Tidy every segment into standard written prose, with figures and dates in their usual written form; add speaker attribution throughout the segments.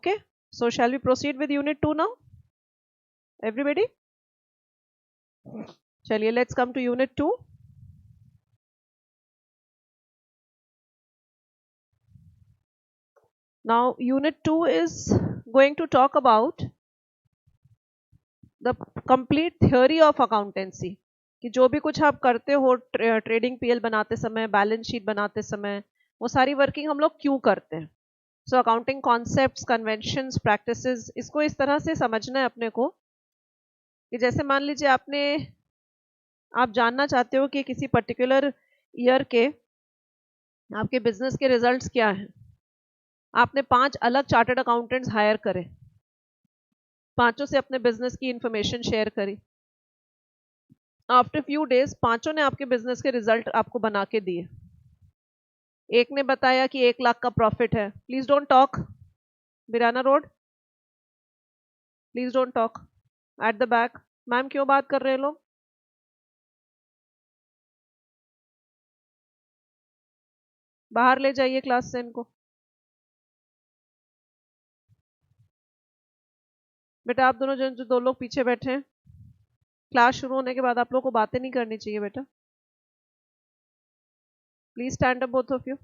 Speaker 1: Okay, so shall we proceed with unit 2 now? Everybody? Chaliye, let's come to unit 2. Now, unit 2 is going to talk about the complete theory of accountancy. कि जो भी कुछ आप करते हो trading PL बनाते समय, balance sheet बनाते समय, वो सारी वर्किंग हम लोग क्यों करते हैं. So accounting concepts, conventions, practices, इसको इस तरह से समझना है अपने को कि जैसे मान लीजिए आप जानना चाहते हो कि किसी पर्टिकुलर ईयर के आपके बिजनेस के रिजल्ट्स क्या हैं. आपने 5 अलग चार्टर्ड अकाउंटेंट्स हायर करे, पांचों से अपने बिजनेस की इंफॉर्मेशन शेयर करी. आफ्टर फ्यू डेज पांचों ने आपके बिजनेस के रिजल्ट आपको बना के दिए. एक ने बताया कि 1 लाख का प्रॉफिट है. Please don't talk. बिराना रोड, please don't talk. At the back, ma'am क्यों बात कर रहे हैं लोग? बाहर ले जाइए क्लास से इनको. बेटा आप दोनों जो 2 लोग पीछे बैठे हैं, क्लास शुरू होने के बाद आप लोग को बातें नहीं करनी चाहिए बेटा. Please stand up both of you.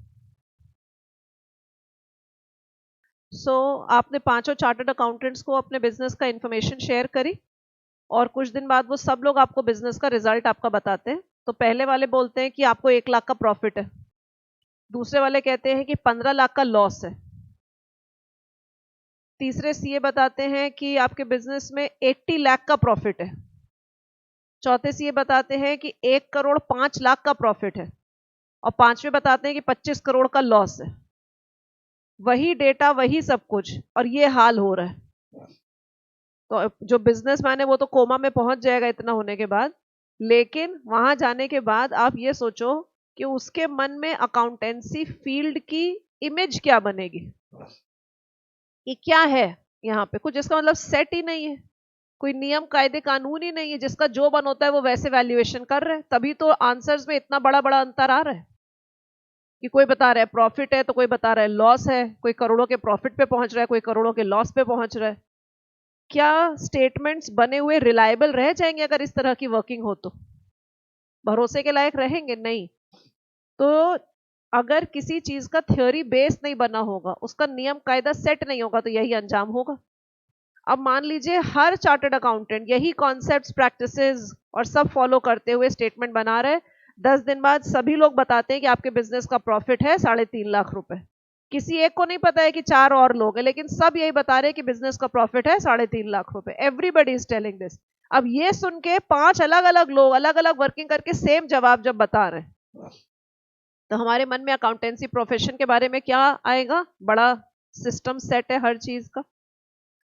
Speaker 1: So आपने पांचों चार्टर्ड अकाउंटेंट्स को अपने बिजनेस का इंफॉर्मेशन शेयर करी और कुछ दिन बाद वो सब लोग आपको बिजनेस का रिजल्ट आपका बताते हैं. तो पहले वाले बोलते हैं कि आपको 1 लाख का प्रॉफिट है, दूसरे वाले कहते हैं कि 15 लाख का लॉस है, तीसरे सीए बताते हैं कि आपके बिजनेस में 80 लाख का प्रॉफिट है, चौथे सीए बताते हैं कि 1 करोड़ 5 लाख का प्रॉफिट है, और पांचवे बताते हैं कि 25 करोड़ का लॉस है. वही डेटा, वही सब कुछ, और ये हाल हो रहा है. तो जो बिजनेसमैन है वो तो कोमा में पहुंच जाएगा इतना होने के बाद, लेकिन वहां जाने के बाद आप ये सोचो कि उसके मन में अकाउंटेंसी फील्ड की इमेज क्या बनेगी. ये क्या है यहाँ पे, कुछ इसका मतलब सेट ही नहीं है, कोई नियम कायदे कानून ही नहीं है, जिसका जो बन होता है वो वैसे वैल्यूएशन कर रहे हैं. तभी तो आंसर्स में इतना बड़ा बड़ा अंतर आ रहा है कि कोई बता रहा है प्रॉफिट है तो कोई बता रहा है लॉस है, कोई करोड़ों के प्रॉफिट पे पहुंच रहा है, कोई करोड़ों के लॉस पे पहुंच रहा है. क्या स्टेटमेंट्स बने हुए रिलायबल रह जाएंगे अगर इस तरह की वर्किंग हो? तो भरोसे के लायक रहेंगे नहीं. तो अगर किसी चीज का थ्योरी बेस नहीं बना होगा, उसका नियम कायदा सेट नहीं होगा, तो यही अंजाम होगा. अब मान लीजिए हर चार्टर्ड अकाउंटेंट यही कॉन्सेप्ट्स, प्रैक्टिसेस और सब फॉलो करते हुए स्टेटमेंट बना रहे. 10 दिन बाद सभी लोग बताते हैं कि आपके बिजनेस का प्रॉफिट है 3.5 लाख रुपए. किसी एक को नहीं पता है कि 4 और लोग हैं, लेकिन सब यही बता रहे हैं कि बिजनेस का प्रॉफिट है 3.5 लाख रुपए. Everybody is telling this. अब ये सुन के 5 अलग अलग लोग अलग अलग वर्किंग करके सेम जवाब जब बता रहे हैं, तो हमारे मन में अकाउंटेंसी प्रोफेशन के बारे में क्या आएगा? बड़ा सिस्टम सेट है हर चीज का,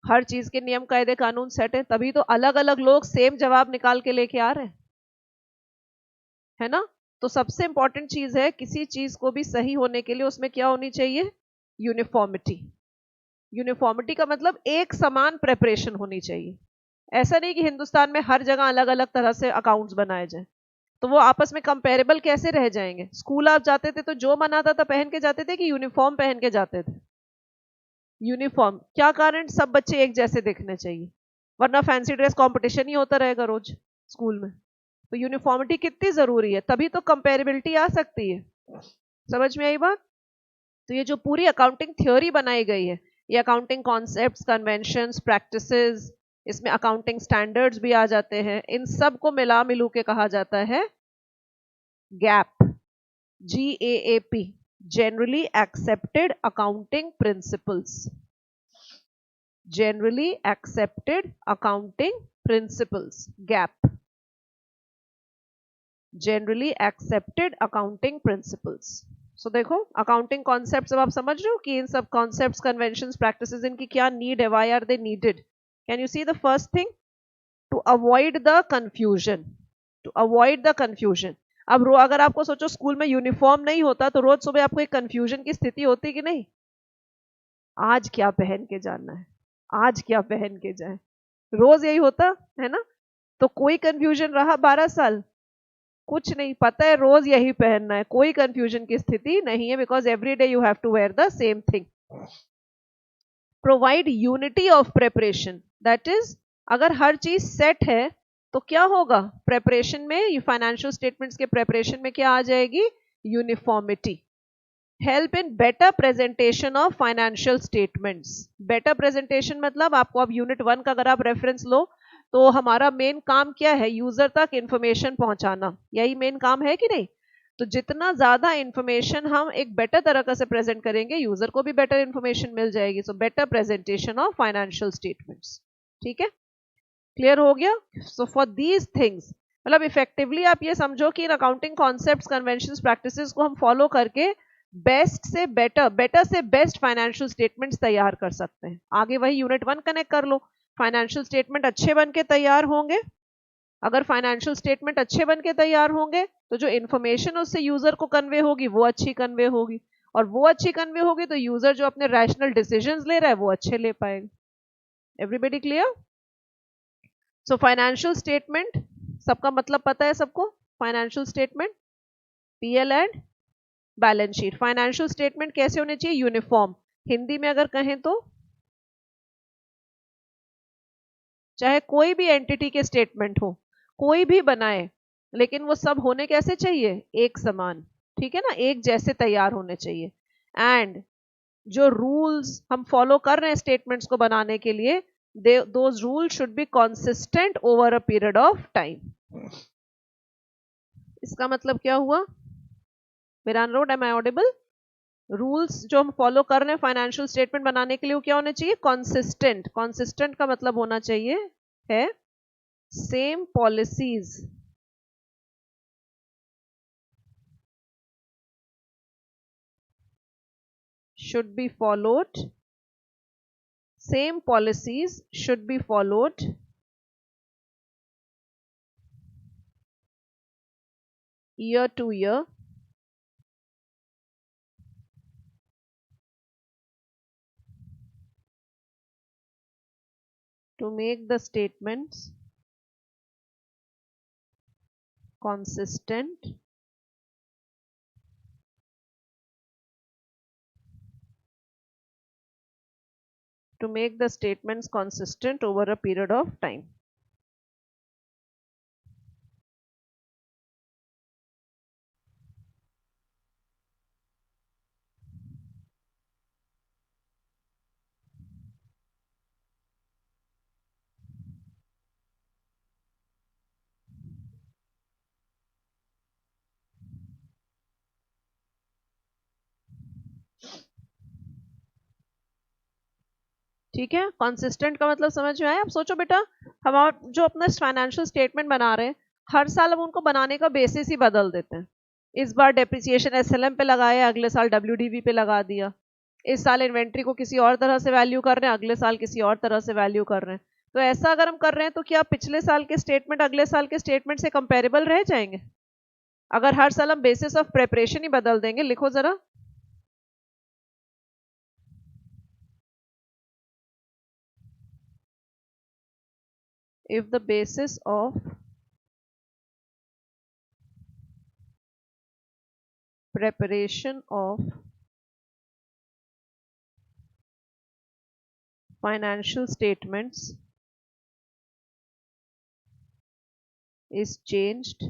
Speaker 1: हर चीज के नियम कायदे कानून सेट है, तभी तो अलग अलग लोग सेम जवाब निकाल के लेके आ रहे हैं, है ना. तो सबसे इंपॉर्टेंट चीज है किसी चीज को भी सही होने के लिए उसमें क्या होनी चाहिए? यूनिफॉर्मिटी. यूनिफॉर्मिटी का मतलब एक समान प्रेपरेशन होनी चाहिए. ऐसा नहीं कि हिंदुस्तान में हर जगह अलग अलग तरह से अकाउंट्स बनाए जाए, तो वो आपस में कंपेरेबल कैसे रह जाएंगे? स्कूल आप जाते थे तो जो मनाता था पहन के जाते थे कि यूनिफॉर्म पहन के जाते थे? यूनिफॉर्म. क्या कारण? सब बच्चे एक जैसे दिखने चाहिए, वरना फैंसी ड्रेस कंपटीशन ही होता रहेगा रोज स्कूल में. तो यूनिफॉर्मिटी कितनी जरूरी है, तभी तो कंपेरेबिलिटी आ सकती है. समझ में आई बात? तो ये जो पूरी अकाउंटिंग थ्योरी बनाई गई है, ये अकाउंटिंग कॉन्सेप्ट्स, कन्वेंशंस, प्रैक्टिसेस, इसमें अकाउंटिंग स्टैंडर्ड्स भी आ जाते हैं, इन सब को मिला मिलू के कहा जाता है gap. GAAP, generally accepted accounting principles. Generally accepted accounting principles, GAAP. Generally accepted accounting principles. So देखो अकाउंटिंग कॉन्सेप्ट्स अब आप समझ रहे हो कि इन सब कॉन्सेप्ट्स, कन्वेंशंस, प्रैक्टिसेस, इनकी क्या नीड है, why are they needed. Can you see the first thing? To avoid the confusion. To avoid the confusion. अब अगर आपको सोचो स्कूल में यूनिफॉर्म नहीं होता तो रोज सुबह आपको एक कंफ्यूजन की स्थिति होती कि नहीं? आज क्या पहन के जाना है, आज क्या पहन के जाए, रोज यही होता है ना. तो कोई कंफ्यूजन रहा 12 साल? कुछ नहीं, पता है रोज यही पहनना है, कोई कंफ्यूजन की स्थिति नहीं है, because every day you have to wear the same thing. Provide unity of preparation, that is अगर हर चीज सेट है तो क्या होगा, प्रेपरेशन में, फाइनेंशियल स्टेटमेंट्स के प्रेपरेशन में क्या आ जाएगी, uniformity. Help in better presentation of financial statements. Better presentation मतलब आपको अब यूनिट 1 का अगर आप रेफरेंस लो तो हमारा मेन काम क्या है, यूजर तक इंफॉर्मेशन पहुंचाना, यही मेन काम है कि नहीं। तो जितना ज्यादा इंफॉर्मेशन हम एक बेटर तरीके से प्रेजेंट करेंगे, यूजर को भी बेटर इंफॉर्मेशन मिल जाएगी। So better presentation of financial statements. ठीक है, क्लियर हो गया। सो फॉर दीज थिंग्स, मतलब इफेक्टिवली आप ये समझो कि in accounting concepts, conventions, practices को हम फॉलो करके बेस्ट से बेटर, बेटर से बेस्ट फाइनेंशियल स्टेटमेंट्स तैयार कर सकते हैं। आगे वही यूनिट 1 कनेक्ट कर लो, फाइनेंशियल स्टेटमेंट अच्छे बन के तैयार होंगे। अगर फाइनेंशियल स्टेटमेंट अच्छे बन के तैयार होंगे तो जो इन्फॉर्मेशन उससे यूजर को कन्वे होगी वो अच्छी कन्वे होगी, और वो अच्छी कन्वे होगी तो यूजर जो अपने रैशनल डिसीजंस ले रहा है वो अच्छे ले पाएगा। Everybody clear. So financial statement, सबका मतलब पता है सबको, financial statement, PL and balance sheet. Financial statement कैसे होने चाहिए, यूनिफॉर्म। हिंदी में अगर कहें तो चाहे कोई भी एंटिटी के स्टेटमेंट हो, कोई भी बनाए, लेकिन वो सब होने कैसे चाहिए, एक समान। ठीक है ना, एक जैसे तैयार होने चाहिए। एंड जो रूल्स हम फॉलो कर रहे हैं स्टेटमेंट्स को बनाने के लिए, those rules should be consistent over a period of time. इसका मतलब क्या हुआ, विरान रोड, एम आई ऑडिबल। रूल्स जो हम फॉलो कर रहे हैं फाइनेंशियल स्टेटमेंट बनाने के लिए वो क्या होने चाहिए, कंसिस्टेंट। कंसिस्टेंट का मतलब होना चाहिए है same policies should be followed, same policies should be followed year to year to make the statements consistent to make the statements consistent over a period of time. ठीक है, कंसिस्टेंट का मतलब समझ में आया। अब सोचो बेटा, हम जो अपना फाइनेंशियल स्टेटमेंट बना रहे हैं, हर साल हम उनको बनाने का बेसिस ही बदल देते हैं। इस बार डेप्रिसिएशन एसएलएम पे लगाया, अगले साल डब्ल्यूडीवी पे लगा दिया। इस साल इन्वेंट्री को किसी और तरह से वैल्यू कर रहे हैं, अगले साल किसी और तरह से वैल्यू कर रहे हैं। तो ऐसा अगर हम कर रहे हैं तो क्या पिछले साल के स्टेटमेंट अगले साल के स्टेटमेंट से कंपेरेबल रह जाएंगे? अगर हर साल हम बेसिस ऑफ प्रेपरेशन ही बदल देंगे, लिखो जरा, if the basis of preparation of financial statements is changed,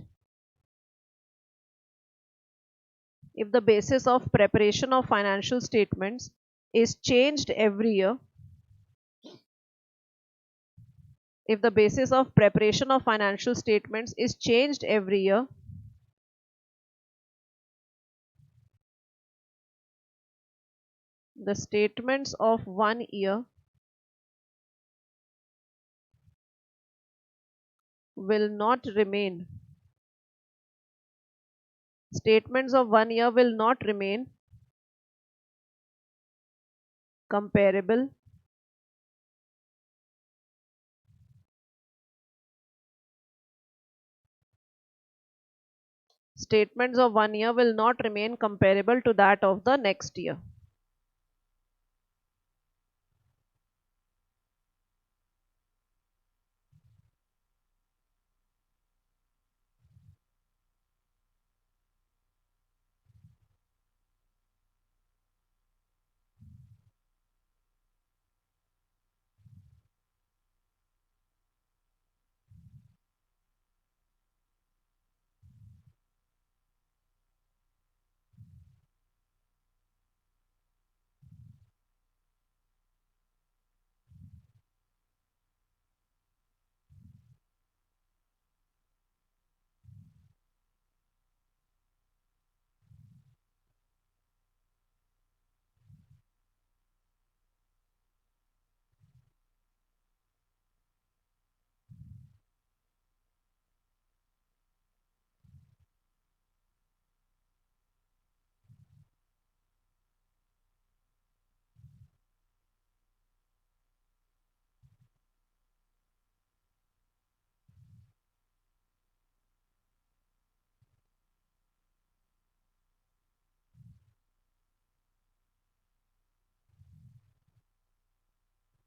Speaker 1: if the basis of preparation of financial statements is changed every year, if the basis of preparation of financial statements is changed every year, the statements of 1 year will not remain, statements of 1 year will not remain comparable statements of 1 year will not remain comparable to that of the next year.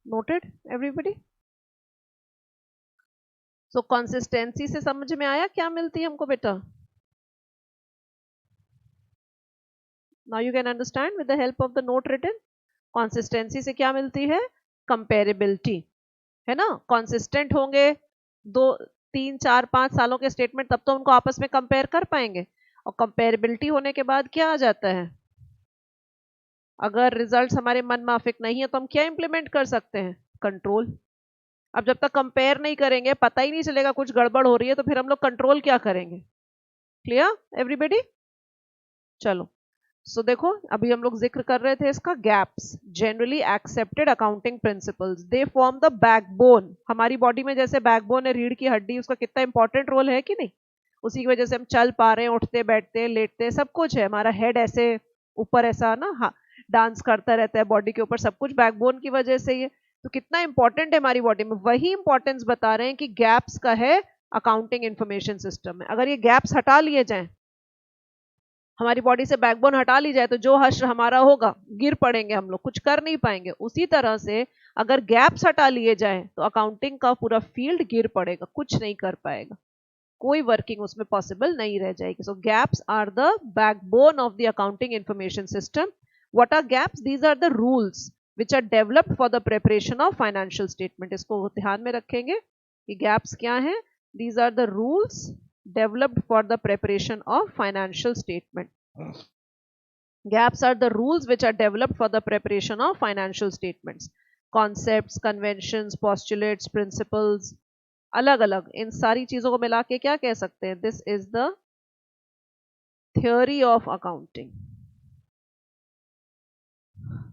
Speaker 1: Noted everybody? So consistency से समझ में आया क्या मिलती है हमको बेटा? Now you can understand with the help of the note written. Consistency से क्या मिलती है? कंपेरेबिलिटी, है ना? कंसिस्टेंट होंगे 2 3 4 5 सालों के स्टेटमेंट, तब तो उनको आपस में कंपेयर कर पाएंगे। और कंपेरेबिलिटी होने के बाद क्या आ जाता है? अगर रिजल्ट्स हमारे मन माफिक नहीं है तो हम क्या इंप्लीमेंट कर सकते हैं? कंट्रोल। अब जब तक कंपेयर नहीं करेंगे, पता ही नहीं चलेगा कुछ गड़बड़ हो रही है, तो फिर हम लोग कंट्रोल क्या करेंगे? Clear everybody? चलो, सो देखो अभी हम लोग जिक्र कर रहे थे इसका gaps. Generally accepted accounting principles, they form the backbone. हमारी बॉडी में जैसे बैकबोन है, रीढ़ की हड्डी, उसका कितना इंपॉर्टेंट रोल है कि नहीं? उसी की वजह से हम चल पा रहे हैं, उठते बैठते लेटते सब कुछ है। हमारा हेड ऐसे ऊपर ऐसा ना, हाँ, डांस करता रहता है बॉडी के ऊपर, सब कुछ बैकबोन की वजह से ही है। तो कितना इंपॉर्टेंट है हमारी बॉडी में, वही इंपॉर्टेंस बता रहे हैं कि गैप्स का है अकाउंटिंग इंफॉर्मेशन सिस्टम में। अगर ये गैप्स हटा लिए जाएं, हमारी बॉडी से बैकबोन हटा ली जाए, तो जो हश्र हमारा होगा, गिर पड़ेंगे हम लोग, कुछ कर नहीं पाएंगे। उसी तरह से अगर गैप्स हटा लिए जाए तो अकाउंटिंग का पूरा फील्ड गिर पड़ेगा, कुछ नहीं कर पाएगा, कोई वर्किंग उसमें पॉसिबल नहीं रह जाएगी। So GAAPs are the backbone of the accounting information system. What are GAAPs? These are the rules which are developed for the preparation of financial statement. इसको ध्यान में रखेंगे कि गैप्स क्या है। These are the rules developed for the preparation of financial statement. Gaps are the rules which are developed for the preparation of financial statements. Concepts, conventions, postulates, principles, अलग अलग इन सारी चीजों को मिला के क्या कह सकते हैं? This is the theory of accounting.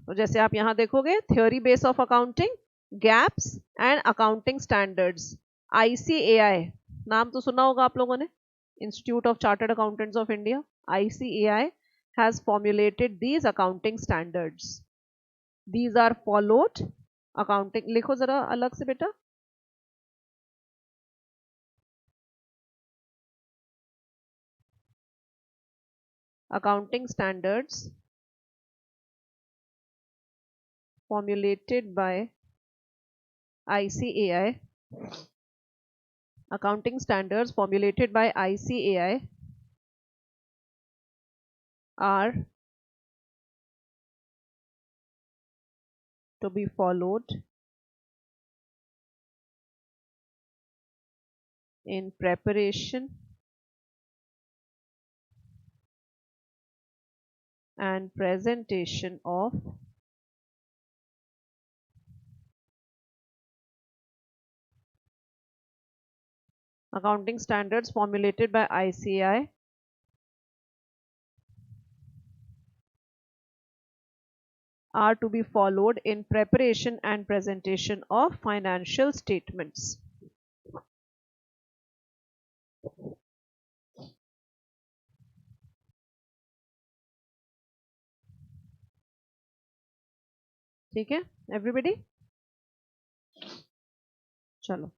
Speaker 1: तो जैसे आप यहां देखोगे, theory base of accounting, gaps and accounting standards. ICAI नाम तो सुना होगा आप लोगों ने, institute of chartered accountants of India. ICAI has formulated these accounting standards. These are followed accounting, लिखो जरा अलग से बेटा, accounting standards formulated by ICAI. Accounting standards formulated by ICAI are to be followed in preparation and presentation of accounting standards formulated by ICAI are to be followed in preparation and presentation of financial statements. ठीक है everybody? चलो,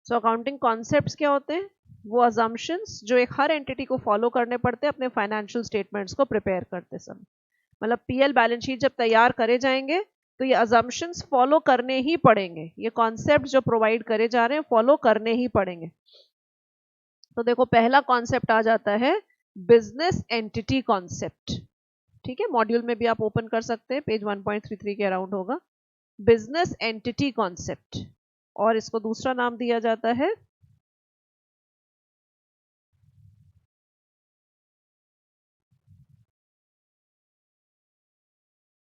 Speaker 1: so accounting concepts क्या होते हैं? वो assumptions जो एक हर entity को फॉलो करने पड़ते हैं अपने फाइनेंशियल स्टेटमेंट्स को प्रिपेयर करते समय। मतलब पीएल बैलेंस शीट जब तैयार करे जाएंगे तो ये अजम्पशंस फॉलो करने ही पड़ेंगे, ये कॉन्सेप्ट जो प्रोवाइड करे जा रहे हैं फॉलो करने ही पड़ेंगे। तो देखो पहला कॉन्सेप्ट आ जाता है बिजनेस एंटिटी कॉन्सेप्ट। ठीक है, मॉड्यूल में भी आप ओपन कर सकते हैं, पेज 1.33 के अराउंड होगा, बिजनेस एंटिटी कॉन्सेप्ट। और इसको दूसरा नाम दिया जाता है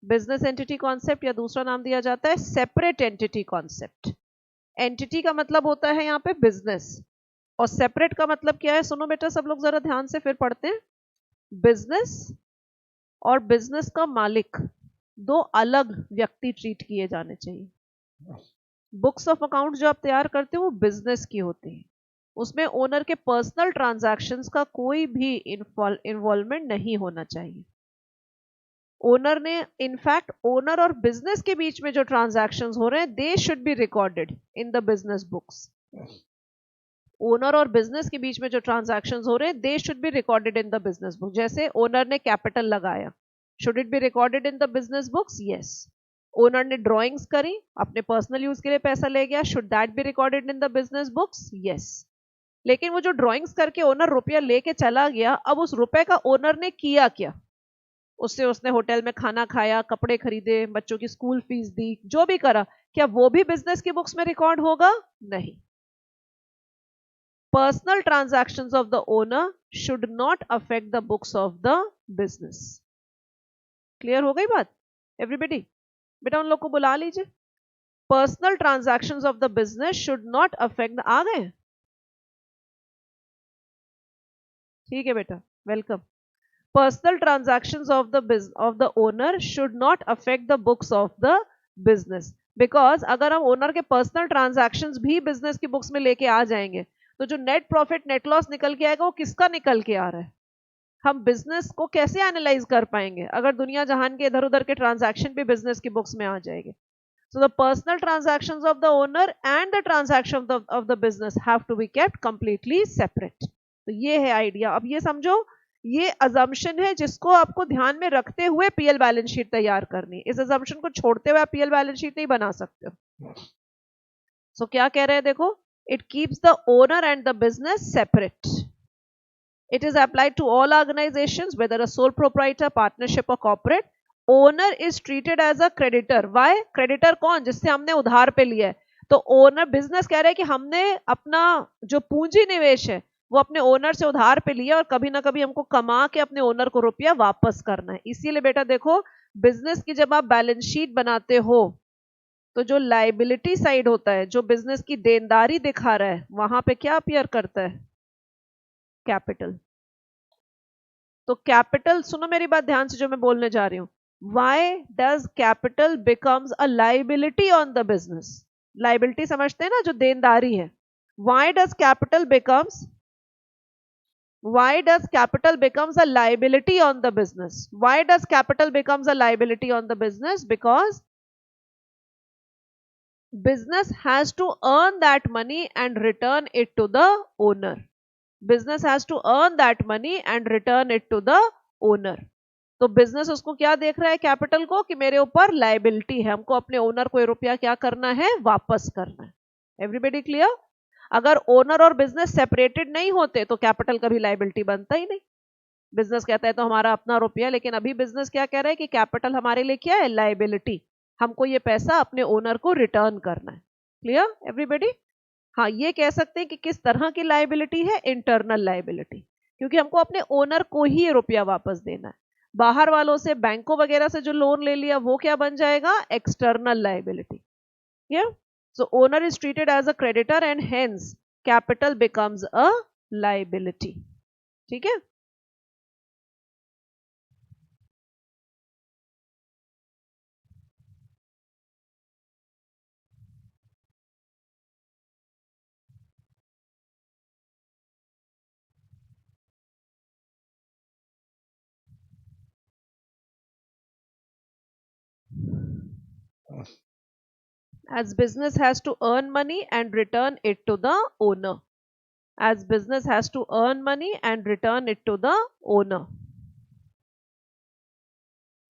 Speaker 1: बिजनेस एंटिटी कॉन्सेप्ट, या दूसरा नाम दिया जाता है सेपरेट एंटिटी कॉन्सेप्ट। एंटिटी का मतलब होता है यहाँ पे बिजनेस, और सेपरेट का मतलब क्या है? सुनो बेटा सब लोग जरा ध्यान से, फिर पढ़ते हैं। बिजनेस और बिजनेस का मालिक दो अलग व्यक्ति ट्रीट किए जाने चाहिए। बुक्स ऑफ अकाउंट जो आप तैयार करते हो वो बिजनेस की होती है, उसमें ओनर के पर्सनल ट्रांजैक्शंस का कोई भी इन्वॉल्वमेंट नहीं होना चाहिए। ओनर ने, इनफैक्ट ओनर और बिजनेस के बीच में जो ट्रांजैक्शंस हो रहे हैं, they should be recorded in the business books. Owner और बिजनेस के बीच में जो ट्रांजैक्शंस हो रहे हैं, they should be recorded in the business book. जैसे ओनर ने कैपिटल लगाया, should it be recorded in the business books? Yes. Owner ने ड्राइंग्स करी, अपने पर्सनल यूज के लिए पैसा ले गया, should that be recorded in the business books? Yes. लेकिन वो जो ड्राइंग्स करके ओनर रुपया लेके चला गया, अब उस रुपए का ओनर ने किया क्या? उससे उसने होटल में खाना खाया, कपड़े खरीदे, बच्चों की स्कूल फीस दी, जो भी करा, क्या वो भी बिजनेस की बुक्स में रिकॉर्ड होगा? नहीं। Personal transactions of the owner should not affect the books of the business. Clear हो गई बात एवरीबडी? बेटा उन लोग को बुला लीजिए। Personal transactions of the business should not affect, आ गए? ठीक है बेटा, welcome. Personal transactions of the owner should not affect the books of the business, because अगर हम ओनर के पर्सनल ट्रांजैक्शंस भी बिजनेस की बुक्स में लेके आ जाएंगे, तो जो नेट प्रॉफिट नेट लॉस निकल के आएगा वो किसका निकल के आ रहा है? हम बिजनेस को कैसे एनालाइज कर पाएंगे अगर दुनिया जहान के इधर उधर के ट्रांजैक्शन भी बिजनेस की बुक्स में आ जाएंगे? So the personal transactions of the owner and the transaction of the business have to be kept completely separate. तो ये है आइडिया। अब ये समझो, ये अजम्पशन है जिसको आपको ध्यान में रखते हुए पीएल बैलेंस शीट तैयार करनी है। इस अजम्पशन को छोड़ते हुए आप पीएल बैलेंस शीट नहीं बना सकते हो। सो क्या कह रहे हैं देखो, it keeps the owner and the business separate. It is applied to all organizations, whether a sole proprietor, partnership or corporate. Owner is treated as a creditor. Why? Creditor कौन? जिससे हमने उधार पे लिया है। तो ओनर, बिजनेस कह रहा है कि हमने अपना जो पूंजी निवेश है वो अपने ओनर से उधार पे लिया और कभी ना कभी हमको कमा के अपने ओनर को रुपया वापस करना है। इसीलिए बेटा देखो, बिजनेस की जब आप बैलेंस शीट बनाते हो तो जो लाइबिलिटी साइड होता है, जो बिजनेस की देनदारी दिखा रहा है, वहां पे क्या अपीयर करता है? कैपिटल। तो कैपिटल, सुनो मेरी बात ध्यान से जो मैं बोलने जा रही हूं, why does capital becomes a liability on the business? Liability समझते हैं ना, जो देनदारी है। Why does capital becomes, why does capital becomes a liability on the business? Why does capital becomes a liability on the business? Because business has to earn that money and return it to the owner. Business has to earn that money and return it to the owner. तो business उसको क्या देख रहा है, capital को, कि मेरे ऊपर लाइबिलिटी है, हमको अपने ओनर को ये रुपया क्या करना है, वापस करना है। Everybody clear? अगर ओनर और बिजनेस सेपरेटेड नहीं होते तो कैपिटल कभी लाइबिलिटी बनता ही नहीं। बिजनेस कहता है तो हमारा अपना रुपया, लेकिन अभी बिजनेस क्या कह रहा है कि कैपिटल हमारे लिए क्या है, लाइबिलिटी, हमको ये पैसा अपने ओनर को रिटर्न करना है। Clear everybody? हाँ, ये कह सकते हैं कि किस तरह की लाइबिलिटी है, इंटरनल लाइबिलिटी, क्योंकि हमको अपने ओनर को ही ये रुपया वापस देना है। बाहर वालों से, बैंकों वगैरह से जो लोन ले लिया वो क्या बन जाएगा, external liability. So owner is treated as a creditor and hence capital becomes a liability. ठीक है? As business has to earn money and return it to the owner. As business has to earn money and return it to the owner.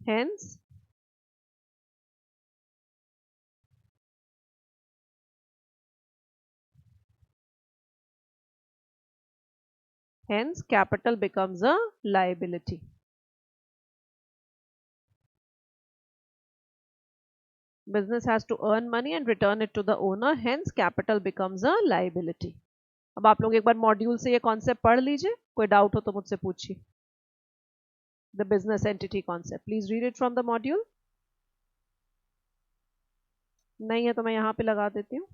Speaker 1: Hence, capital becomes a liability. Business has to earn money and return it to the owner. Hence, capital becomes a liability. अब आप लोग एक बार module से ये concept पढ़ लीजिए, कोई doubt हो तो मुझसे पूछिए। The business entity concept. Please read it from the module. नहीं है तो मैं यहाँ पे लगा देती हूँ।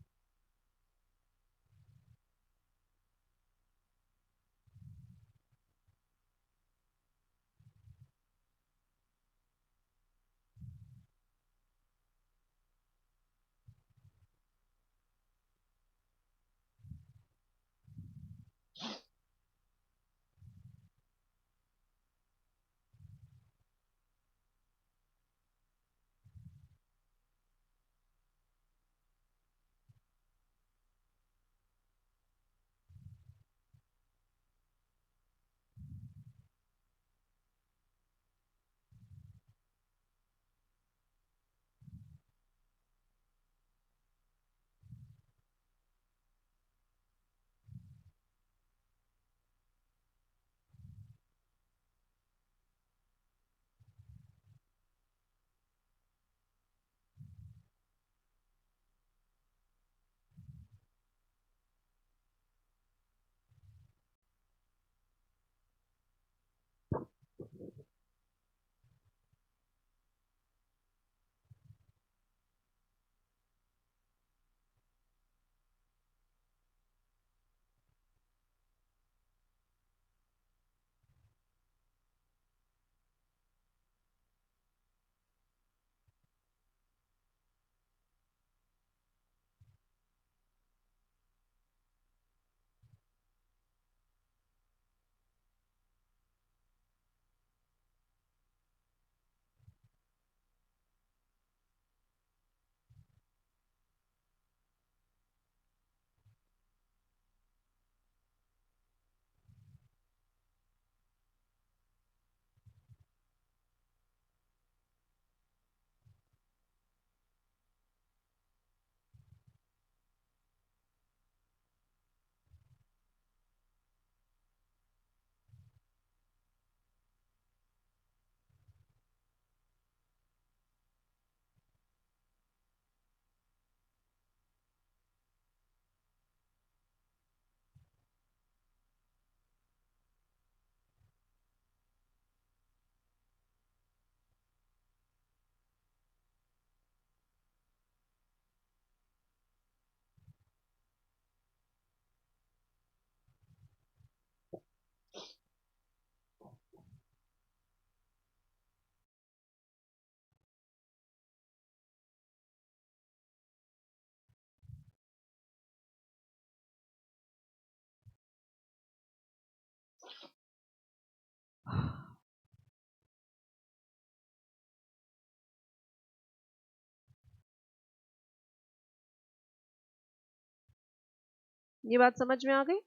Speaker 1: ये बात समझ में आ गई?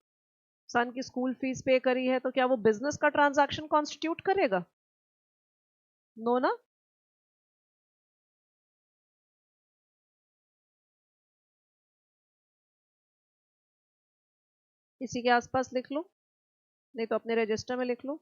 Speaker 1: सन की स्कूल फीस पे करी है तो क्या वो बिजनेस का ट्रांजैक्शन कॉन्स्टिट्यूट करेगा? नो ना? इसी के आसपास लिख लो, नहीं तो अपने रजिस्टर में लिख लो।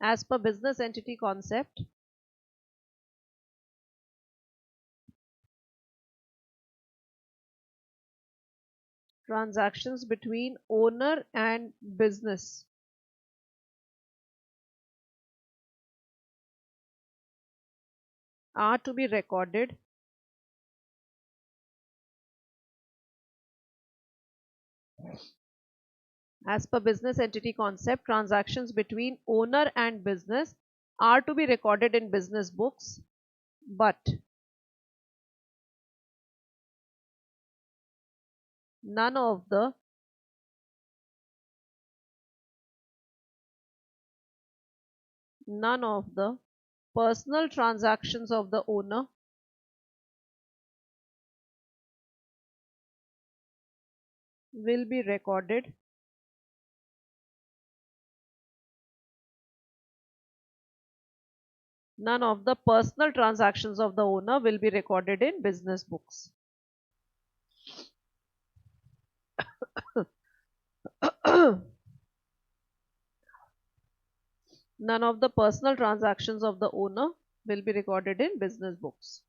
Speaker 1: As per business entity concept, transactions between owner and business are to be recorded as per business entity concept. Transactions between owner and business are to be recorded in business books, but none of the personal transactions of the owner will be recorded none of the personal transactions of the owner will be recorded in business books. None of the personal transactions of the owner will be recorded in business books.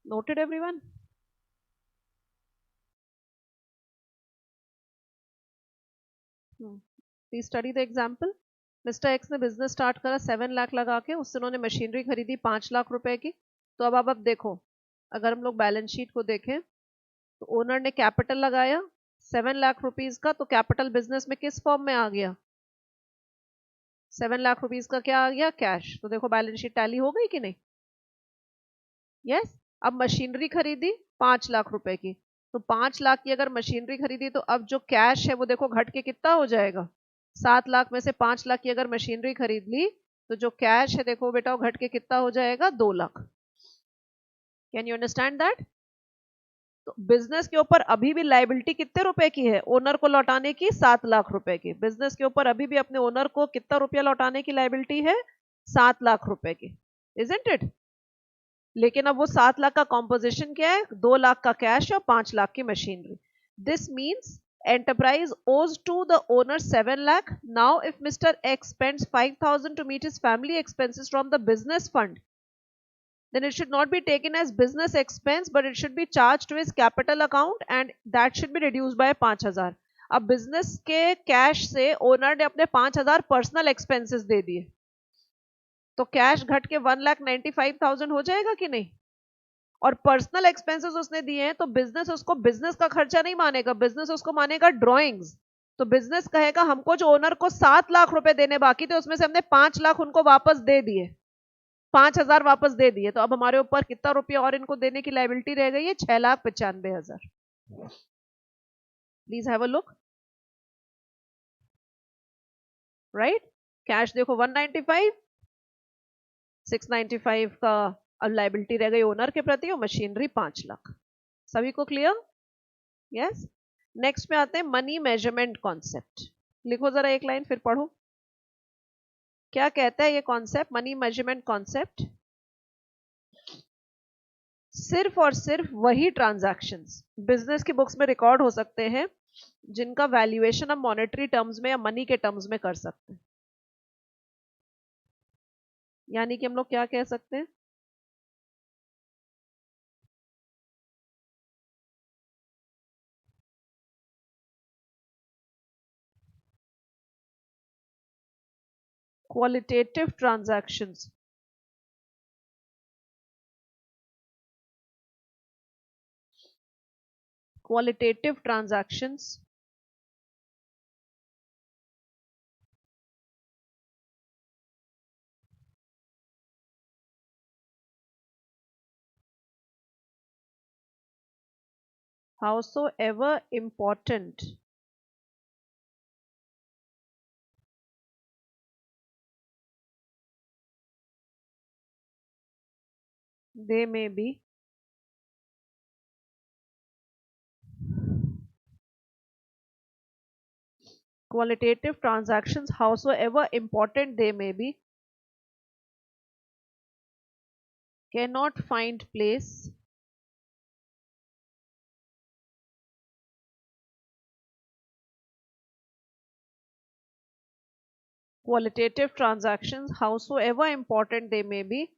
Speaker 1: Noted, everyone? Please study the example. Mister x ने business start करा 7 लाख लगा के, उससे उन्होंने machinery खरीदी 5 लाख रुपए की। तो अब आप देखो, अगर हम लोग बैलेंस शीट को देखें तो ओनर ने कैपिटल लगाया 7 लाख रुपीज का, तो कैपिटल बिजनेस में किस फॉर्म में आ गया? 7 लाख रुपीज का क्या आ गया? कैश। तो देखो बैलेंस शीट टैली हो गई कि नहीं? यस। अब मशीनरी खरीदी 5 लाख रुपए की, तो 5 लाख की अगर मशीनरी खरीदी तो अब जो कैश है वो देखो घट के कितना हो जाएगा? 7 लाख में से 5 लाख की अगर मशीनरी खरीद ली तो जो कैश है देखो बेटा वो घट के कितना हो जाएगा? 2 lakh. Can you understand that? तो बिजनेस के ऊपर अभी भी लाइबिलिटी कितने रुपए की है? ओनर को लौटाने की 7 लाख रुपए की। बिजनेस के ऊपर अभी भी अपने ओनर को कितना रुपया लौटाने की लाइबिलिटी है? 7 लाख रुपए की। Isn't it? लेकिन अब वो 7 लाख का कॉम्पोजिशन क्या है? 2 लाख का कैश और 5 लाख की machinery. This means enterprise owes to the owner 7 lakh. Now if Mr. X spends 5,000 to meet his family expenses from the business fund, then it should not be taken as business expense, but it should be charged to his capital account and that should be reduced by 5,000. अब business के cash से owner ने अपने 5,000 personal expenses दे दिए, तो cash घट के 1,95,000 हो जाएगा कि नहीं? और पर्सनल एक्सपेंसेस उसने दिए हैं तो बिजनेस उसको बिजनेस का खर्चा नहीं मानेगा, बिजनेस उसको मानेगा ड्रॉइंग्स। तो बिजनेस कहेगा हमको जो ओनर को 7 लाख रुपए देने बाकी थे उसमें से हमने 5 लाख उनको वापस दे दिए, 5,000 वापस दे दिए, तो अब हमारे ऊपर कितना रुपया और इनको देने की लाइबिलिटी रह गई है? 6,95,000। Please have a look. Right? Cash देखो 195, 695 का अब लाइबिलिटी रह गई ओनर के प्रति और मशीनरी 5 लाख। सभी को क्लियर? यस। नेक्स्ट में आते हैं मनी मेजरमेंट कॉन्सेप्ट। लिखो जरा एक लाइन फिर पढ़ो क्या कहता है ये कॉन्सेप्ट। मनी मेजरमेंट कॉन्सेप्ट सिर्फ और सिर्फ वही ट्रांजैक्शंस बिजनेस की बुक्स में रिकॉर्ड हो सकते हैं जिनका वैल्यूएशन हम मॉनेटरी टर्म्स में या मनी के टर्म्स में कर सकते हैं। यानी कि हम लोग क्या कह सकते हैं, qualitative transactions qualitative transactions howsoever important they may be, qualitative transactions howsoever important they may be cannot find place qualitative transactions howsoever important they may be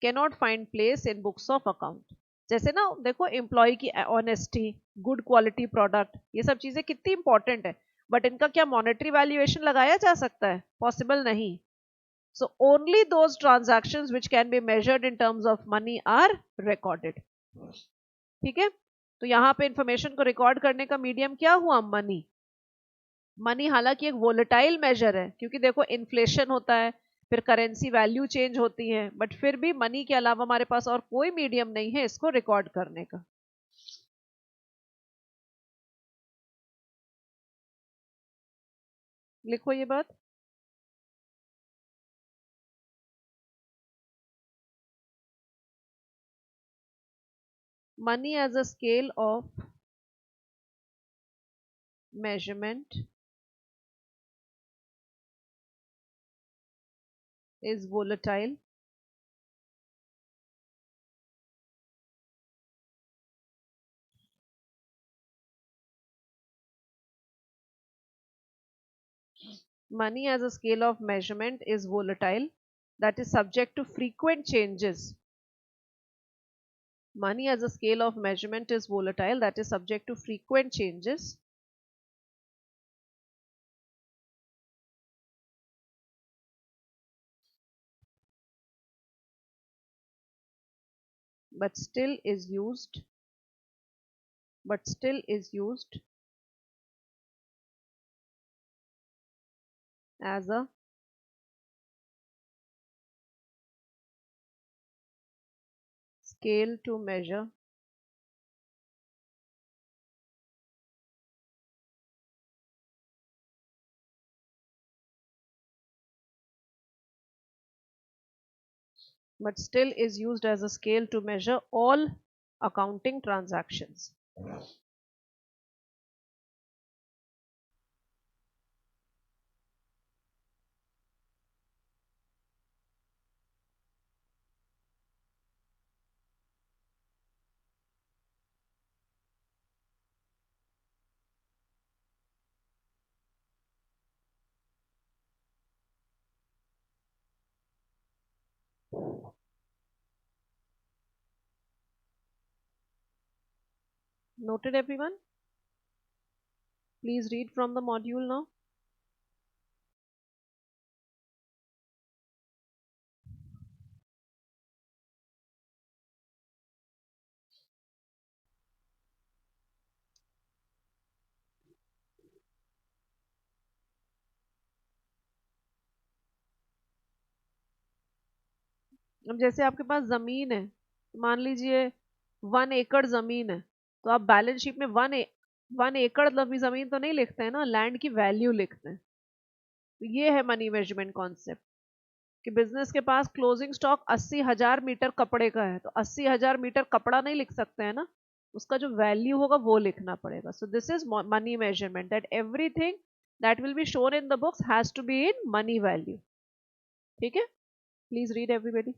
Speaker 1: cannot find place in books of account। जैसे ना देखो employ की honesty, good quality product, ये सब चीजें कितनी important है, but इनका क्या मॉनेटरी वैल्यूएशन लगाया जा सकता है? पॉसिबल नहीं। So only those transactions which can be measured in terms of money are recorded. ठीक है, तो यहाँ पे इंफॉर्मेशन को रिकॉर्ड करने का मीडियम क्या हुआ? मनी। मनी हालांकि एक वोलेटाइल मेजर है, क्योंकि देखो इन्फ्लेशन होता है, फिर करेंसी वैल्यू चेंज होती है, बट फिर भी मनी के अलावा हमारे पास और कोई मीडियम नहीं है इसको रिकॉर्ड करने का। लिखो ये बात। Money as a scale of measurement is volatile money as a scale of measurement is volatile, that is subject to frequent changes. Money as a scale of measurement is volatile, that is subject to frequent changes, but still is used as a scale to measure all accounting transactions. Noted everyone? Please read from the module now. अब जैसे आपके पास जमीन है, मान लीजिए 1 एकड़ जमीन है, तो आप बैलेंस शीट में 1 एकड़ जमीन तो नहीं लिखते हैं ना, लैंड की वैल्यू लिखते हैं। तो ये है मनी मेजरमेंट कॉन्सेप्ट कि बिजनेस के पास क्लोजिंग स्टॉक 80,000 मीटर कपड़े का है, तो 80,000 मीटर कपड़ा नहीं लिख सकते हैं ना, उसका जो वैल्यू होगा वो लिखना पड़ेगा। So this is money measurement, that everything that will be shown in the books has to be in money value. ठीक है, please read everybody.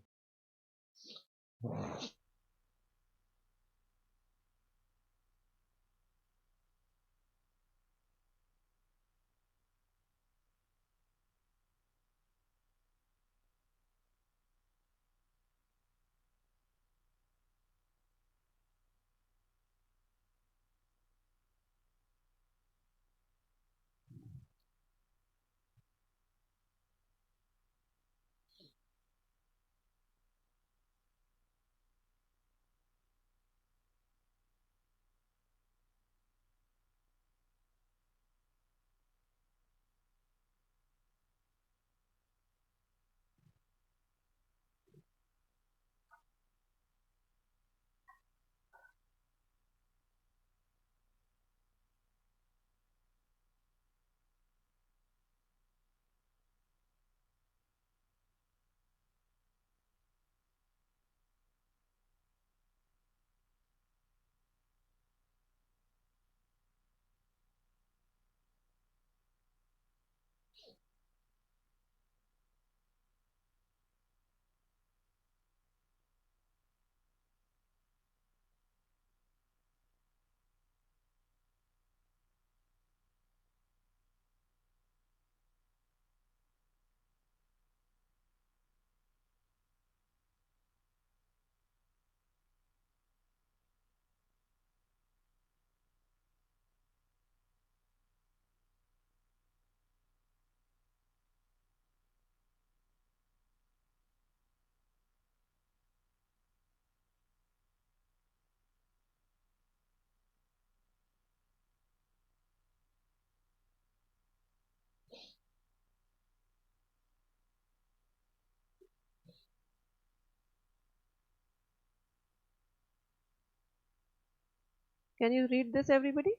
Speaker 1: Can you read this, everybody?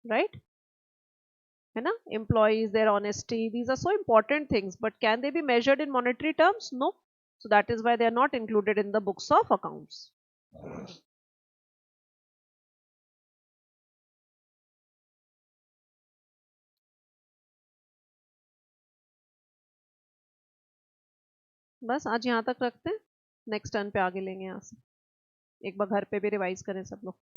Speaker 1: Right? है ना? Employees, their honesty, these are so important things, but can they be measured in monetary terms? No. So that is why they are not included in the books of accounts. बस आज यहाँ तक रखते हैं, next turn पे आगे लेंगे यहाँ से। एक बार घर पे भी रिवाइज करें सब लोग।